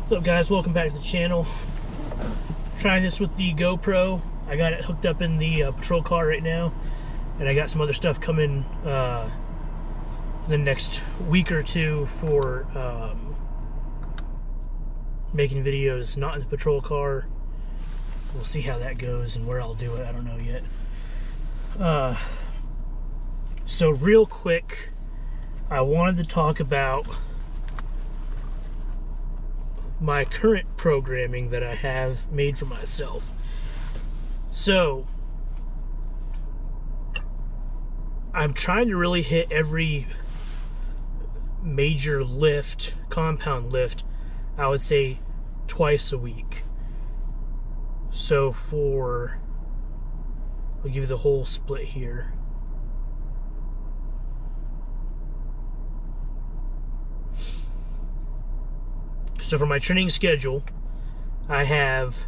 What's up, guys? Welcome back to the channel. Trying this with the GoPro. I got it hooked up in the patrol car right now, and I got some other stuff coming the next week or two for making videos not in the patrol car. We'll see how that goes and where I'll do it. I don't know yet. So real quick, I wanted to talk about my current programming that I have made for myself. So I'm trying to really hit every major lift, compound lift, I would say twice a week. So I'll give you the whole split here. So for my training schedule, I have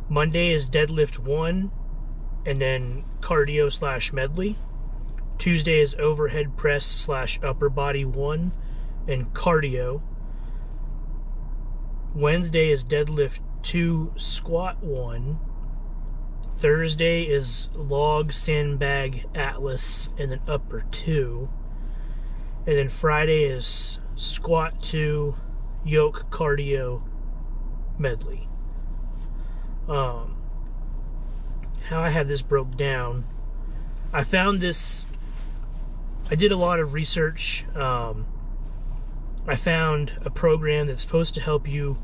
Monday is deadlift 1 and then cardio / medley. Tuesday is overhead press / upper body 1 and cardio. Wednesday is deadlift 2, squat 1. Thursday is log, sandbag, atlas, and then upper 2. And then Friday is squat 2, yoke, cardio, medley. How I have this broke down, I found this, I did a lot of research. I found a program that's supposed to help you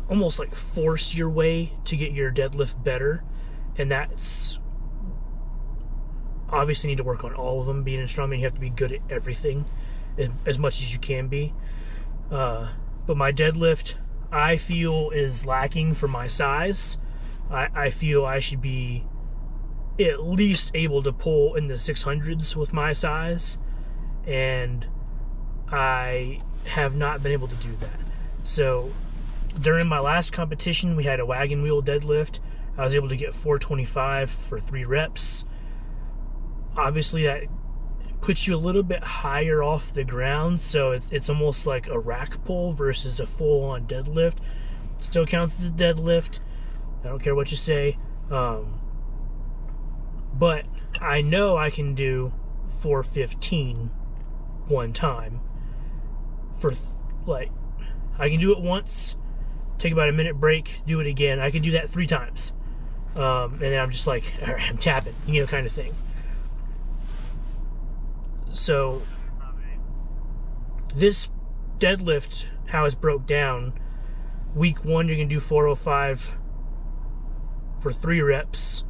almost like force your way to get your deadlift better, and that's obviously need to work on all of them. Being a strongman, you have to be good at everything as much as you can be. But my deadlift, I feel, is lacking for my size. I feel I should be at least able to pull in the 600s with my size, and I have not been able to do that. So during my last competition, we had a wagon wheel deadlift. I was able to get 425 for 3 reps. Obviously, that puts you a little bit higher off the ground, so it's almost like a rack pull versus a full-on deadlift. Still counts as a deadlift. I don't care what you say. But I know I can do 415 one time. I can do it once, take about a minute break, do it again. I can do that 3 times. And then I'm just like, all right, I'm tapping, kind of thing. So this deadlift, how it's broke down, week 1 you're going to do 405 for 3 reps,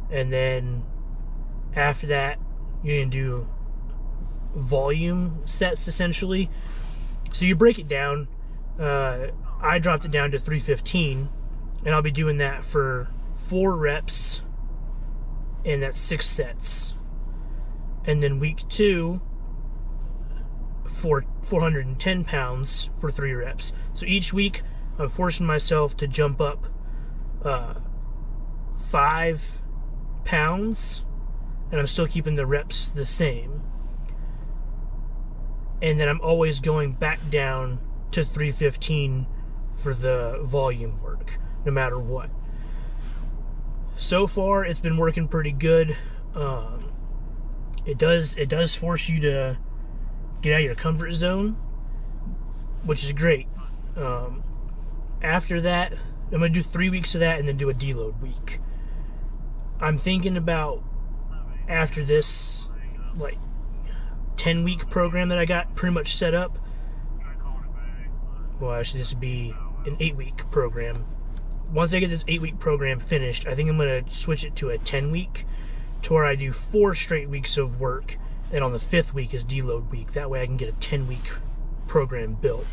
and then after that you're going to do volume sets essentially. So you break it down. I dropped it down to 315, and I'll be doing that for 4 reps, and that's 6 sets. And then week 2 for 410 pounds for 3 reps. So each week I'm forcing myself to jump up 5 pounds, and I'm still keeping the reps the same. And then I'm always going back down to 315 for the volume work, no matter what. So far, it's been working pretty good. It does force you to get out of your comfort zone, which is great. After that, I'm going to do 3 weeks of that and then do a deload week. I'm thinking about, after this, 10-week program that I got pretty much set up. Well, actually, this would be an 8-week program. Once I get this 8-week program finished, I think I'm going to switch it to a 10-week, to where I do 4 straight weeks of work, and on the 5th week is deload week. That way I can get a 10-week program built.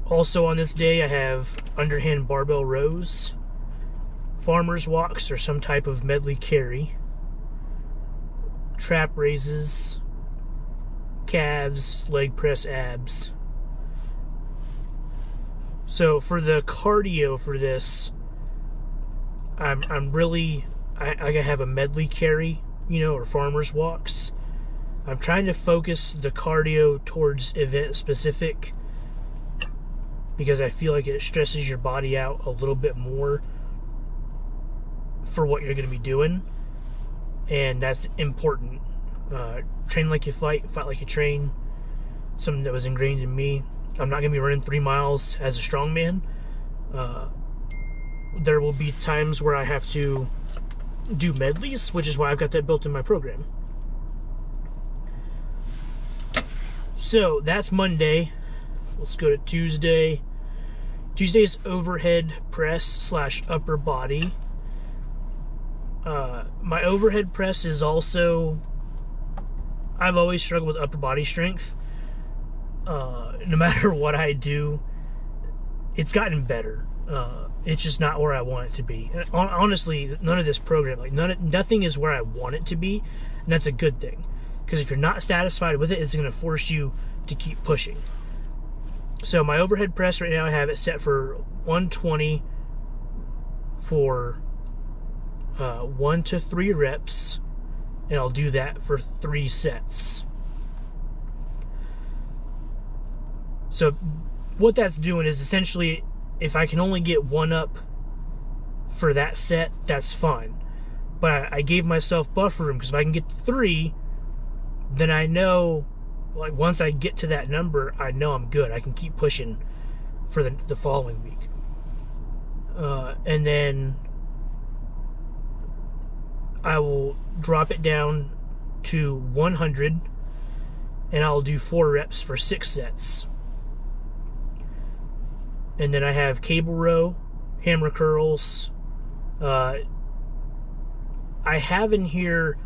Also on this day, I have underhand barbell rows, farmer's walks or some type of medley carry, trap raises, calves, leg press, abs. So for the cardio for this, I have a medley carry, or farmer's walks. I'm trying to focus the cardio towards event specific because I feel like it stresses your body out a little bit more for what you're going to be doing, and that's important. Train like you fight, fight like you train. Something that was ingrained in me. I'm not going to be running 3 miles as a strongman. There will be times where I have to do medleys, which is why I've got that built in my program. So that's Monday. Let's go to Tuesday. Tuesday's overhead press / upper body. My overhead press is also, I've always struggled with upper body strength. No matter what I do, it's gotten better. It's just not where I want it to be. And honestly, none of this program, like nothing is where I want it to be, and that's a good thing. Because if you're not satisfied with it, it's going to force you to keep pushing. So my overhead press right now, I have it set for 120 for 1 to 3 reps, and I'll do that for 3 sets. So what that's doing is essentially, if I can only get 1 up for that set, that's fine. But I gave myself buffer room, because if I can get to 3, then I know, like, once I get to that number, I know I'm good. I can keep pushing for the following week. And then I will drop it down to 100, and I'll do 4 reps for 6 sets. And then I have cable row, hammer curls. I have in here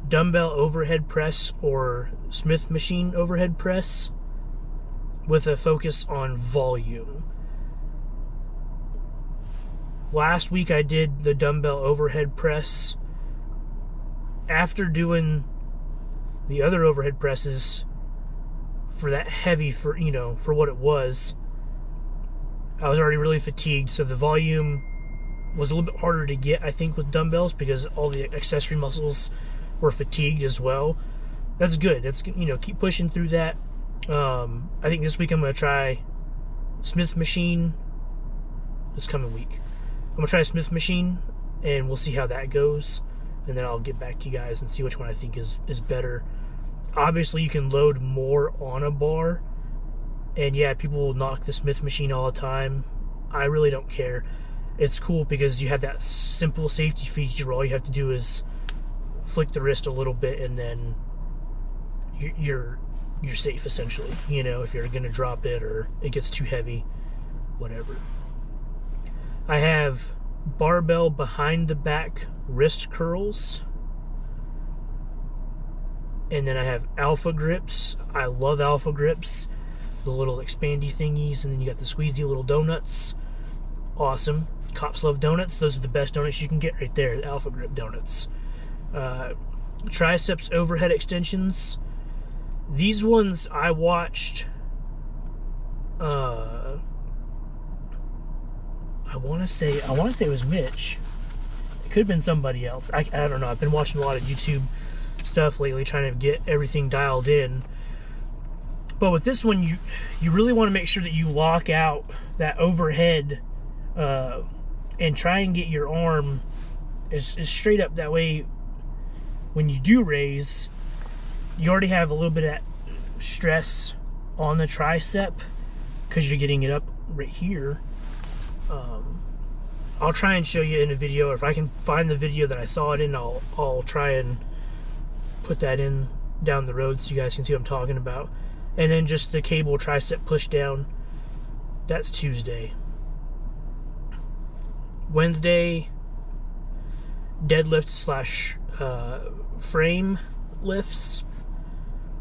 dumbbell overhead press or Smith machine overhead press with a focus on volume. Last week I did the dumbbell overhead press. After doing the other overhead presses for that heavy, for what it was, I was already really fatigued, so the volume was a little bit harder to get, I think, with dumbbells, because all the accessory muscles were fatigued as well. That's good. That's, keep pushing through that. I think this week I'm going to try Smith machine. This coming week I'm going to try Smith machine, and we'll see how that goes, and then I'll get back to you guys and see which one I think is better. Obviously, you can load more on a bar, and yeah, people will knock the Smith machine all the time. I really don't care. It's cool because you have that simple safety feature. All you have to do is flick the wrist a little bit, and then you're safe, essentially. If you're going to drop it or it gets too heavy, whatever. I have barbell behind the back wrist curls. And then I have alpha grips. I love alpha grips. The little expandy thingies, and then you got the squeezy little donuts. Awesome. Cops love donuts. Those are the best donuts you can get right there, the alpha grip donuts. Triceps overhead extensions. These ones I watched, I want to say it was Mitch. It could have been somebody else. I don't know. I've been watching a lot of YouTube stuff lately, trying to get everything dialed in. But with this one, you really want to make sure that you lock out that overhead and try and get your arm as straight up. That way, when you do raise, you already have a little bit of that stress on the tricep because you're getting it up right here. I'll try and show you in a video, or if I can find the video that I saw it in, I'll try and put that in down the road so you guys can see what I'm talking about. And then just the cable tricep push down. That's Tuesday. Wednesday, deadlift / frame lifts.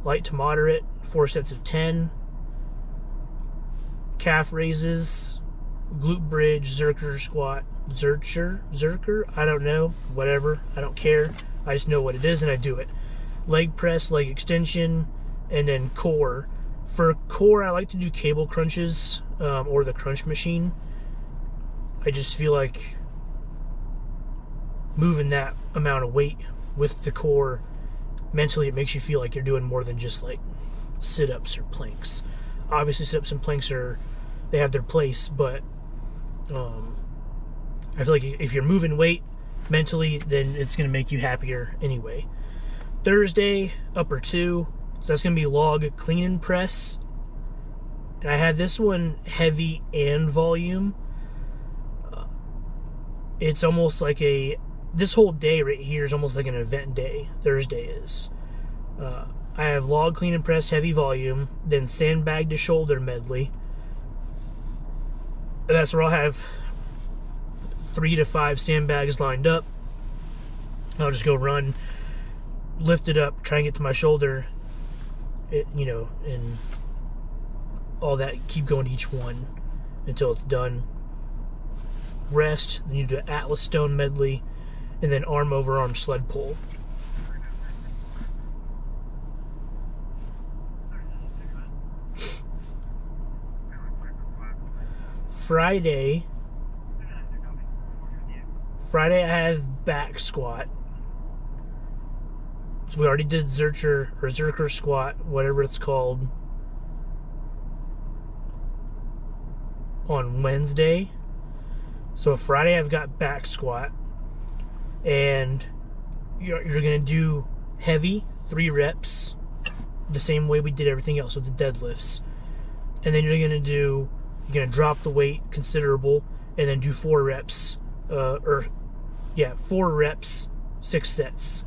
Light to moderate, 4 sets of 10. Calf raises, glute bridge, zercher squat, zercher, I don't know, whatever, I don't care. I just know what it is and I do it. Leg press, leg extension, and then core. For core, I like to do cable crunches or the crunch machine. I just feel like moving that amount of weight with the core mentally it makes you feel like you're doing more than just like sit-ups or planks. Obviously sit-ups and planks they have their place, but I feel like if you're moving weight mentally, then it's going to make you happier anyway. Thursday, upper 2, so that's going to be log clean and press. And I have this one heavy and volume. It's almost like this whole day right here is almost like an event day. Thursday is. I have log clean and press heavy volume, then sandbag to shoulder medley. And that's where I'll have 3 to 5 sandbags lined up. I'll just go run, lift it up, try and get to my shoulder, and all that. Keep going to each one until it's done. Rest, then you do an Atlas stone medley, and then arm over arm sled pull. Friday I have back squat. So we already did Zercher squat, whatever it's called, on Wednesday. So Friday I've got back squat, and you're gonna do heavy 3 reps, the same way we did everything else with the deadlifts, and then you're gonna drop the weight considerable, and then do 4 reps, 4 reps, 6 sets.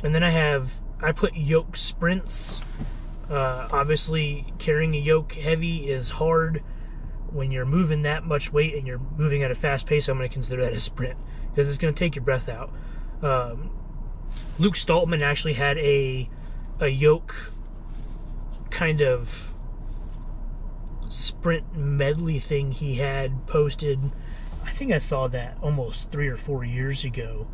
And then I put yoke sprints. Obviously carrying a yoke heavy is hard. When you're moving that much weight and you're moving at a fast pace, I'm going to consider that a sprint, because it's going to take your breath out. Luke Stoltman actually had a yoke kind of sprint medley thing he had posted. I think I saw that almost 3 or 4 years ago.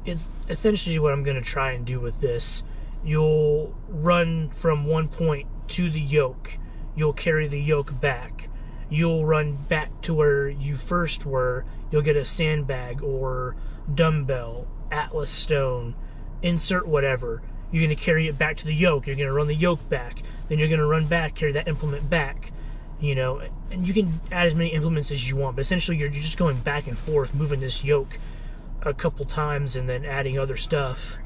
It's essentially what I'm going to try and do with this. You'll run from one point to the yoke. You'll carry the yoke back. You'll run back to where you first were. You'll get a sandbag or dumbbell, Atlas stone, insert whatever. You're going to carry it back to the yoke. You're going to run the yoke back. Then you're going to run back, carry that implement back. And you can add as many implements as you want, but essentially you're just going back and forth, moving this yoke a couple times and then adding other stuff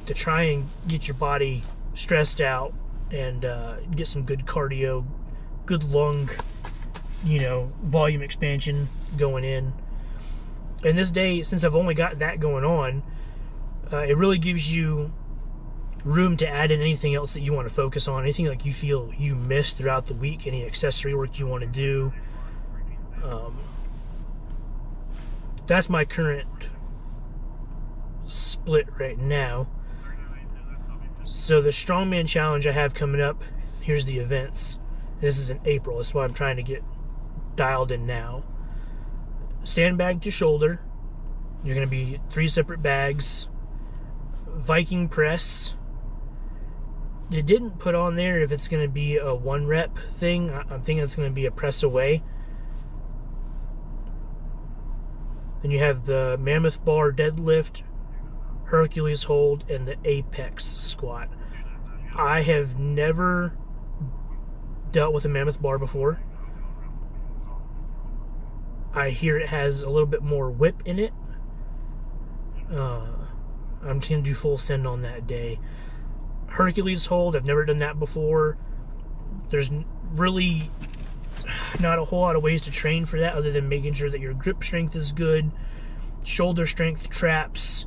to try and get your body stressed out and get some good cardio, good lung, volume expansion going in. And this day, since I've only got that going on, it really gives you room to add in anything else that you want to focus on, anything like you feel you missed throughout the week, any accessory work you want to do. That's my current split right now. So the Strongman challenge I have coming up, here's the events. This is in April. That's why I'm trying to get dialed in now. Sandbag to shoulder. You're going to be 3 separate bags. Viking press. It didn't put on there if it's going to be a 1 rep thing. I'm thinking it's going to be a press away. Then you have the mammoth bar deadlift, Hercules hold, and the apex squat. I have never dealt with a mammoth bar before. I hear it has a little bit more whip in it. I'm just going to do full send on that day. Hercules hold, I've never done that before. There's really not a whole lot of ways to train for that other than making sure that your grip strength is good, shoulder strength, traps,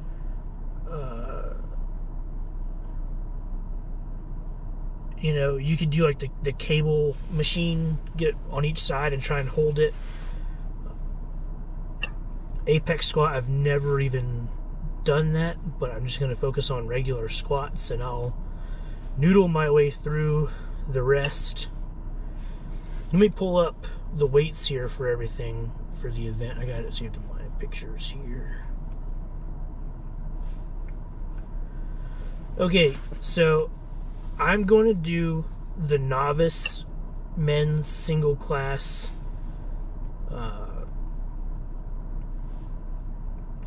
you could do like the cable machine, get on each side and try and hold it. Apex squat, I've never even done that, but I'm just going to focus on regular squats and I'll noodle my way through the rest. Let me pull up the weights here for everything for the event. I got it saved in my pictures here. Okay, so I'm going to do the novice men's single class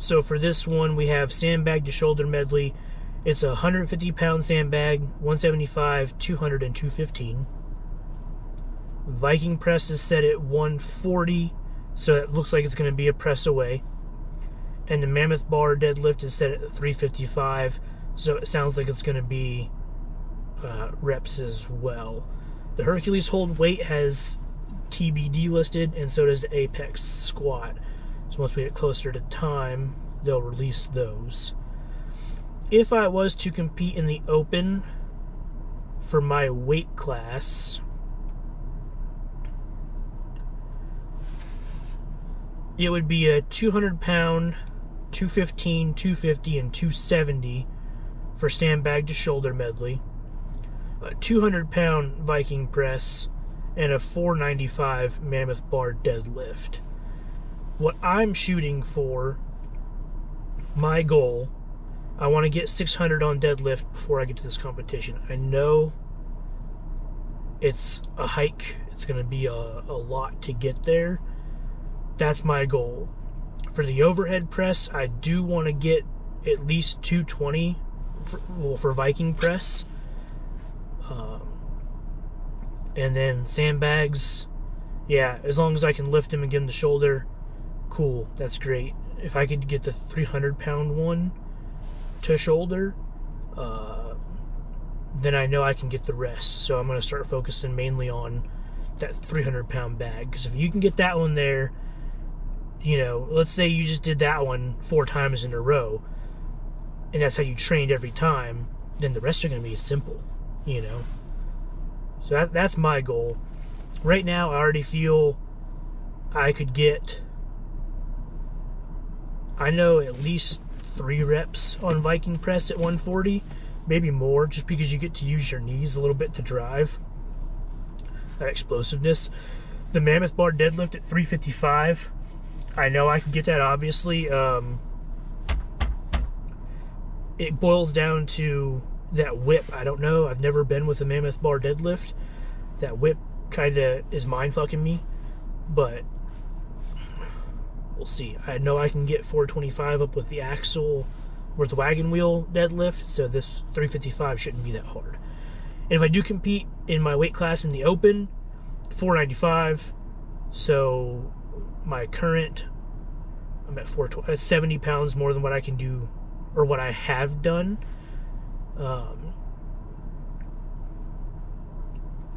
So for this one, we have sandbag to shoulder medley. It's a 150-pound sandbag, 175, 200, and 215. Viking press is set at 140, so it looks like it's going to be a press away. And the mammoth bar deadlift is set at 355, so it sounds like it's going to be reps as well. The Hercules hold weight has TBD listed, and so does the Apex squat. So once we get closer to time, they'll release those. If I was to compete in the open for my weight class, it would be a 200-pound, 215, 250, and 270 for sandbag to shoulder medley, a 200-pound Viking press, and a 495 mammoth bar deadlift. What I'm shooting for, my goal, I want to get 600 on deadlift before I get to this competition. I know it's a hike. It's going to be a lot to get there. That's my goal. For the overhead press, I do want to get at least 220 for Viking press. And then sandbags, yeah, as long as I can lift him and get him the shoulder, cool, that's great. If I could get the 300-pound one to shoulder, then I know I can get the rest. So I'm going to start focusing mainly on that 300-pound bag. Because if you can get that one there, you know, let's say you just did that one 4 times in a row, and that's how you trained every time, then the rest are going to be simple, you know. So that's my goal. Right now, I already feel I could get, I know, at least 3 reps on Viking press at 140, maybe more, just because you get to use your knees a little bit to drive that explosiveness. The mammoth bar deadlift at 355, I know I can get that, obviously. It boils down to that whip. I don't know. I've never been with a mammoth bar deadlift. That whip kind of is mind-fucking me, but we'll see. I know I can get 425 up with the axle or the wagon wheel deadlift, so this 355 shouldn't be that hard. And if I do compete in my weight class in the open, 495, so my current, I'm at 420. That's 70 pounds more than what I can do, or what I have done.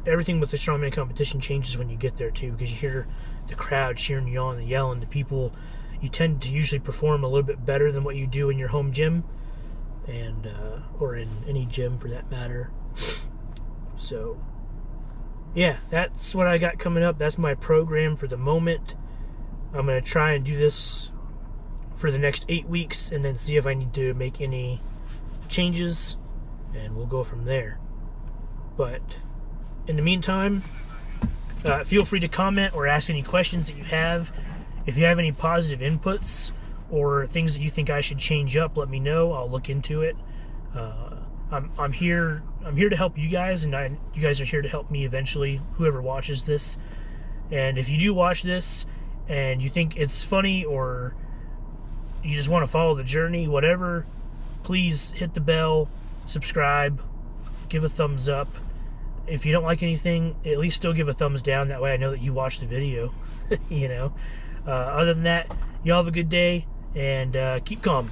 Everything with the strongman competition changes when you get there too, because you hear the crowd cheering you on and yelling. The people, you tend to usually perform a little bit better than what you do in your home gym, and or in any gym for that matter. So yeah, that's what I got coming up. That's my program for the moment. I'm going to try and do this for the next 8 weeks, and then see if I need to make any changes, and we'll go from there. But in the meantime, feel free to comment or ask any questions that you have. If you have any positive inputs or things that you think I should change up, let me know. I'll look into it. I'm here to help you guys, and you guys are here to help me eventually, whoever watches this. And if you do watch this and you think it's funny, or you just want to follow the journey, whatever, please hit the bell, subscribe, give a thumbs up. If you don't like anything, at least still give a thumbs down. That way I know that you watched the video. You know. Other than that, y'all have a good day, and keep calm.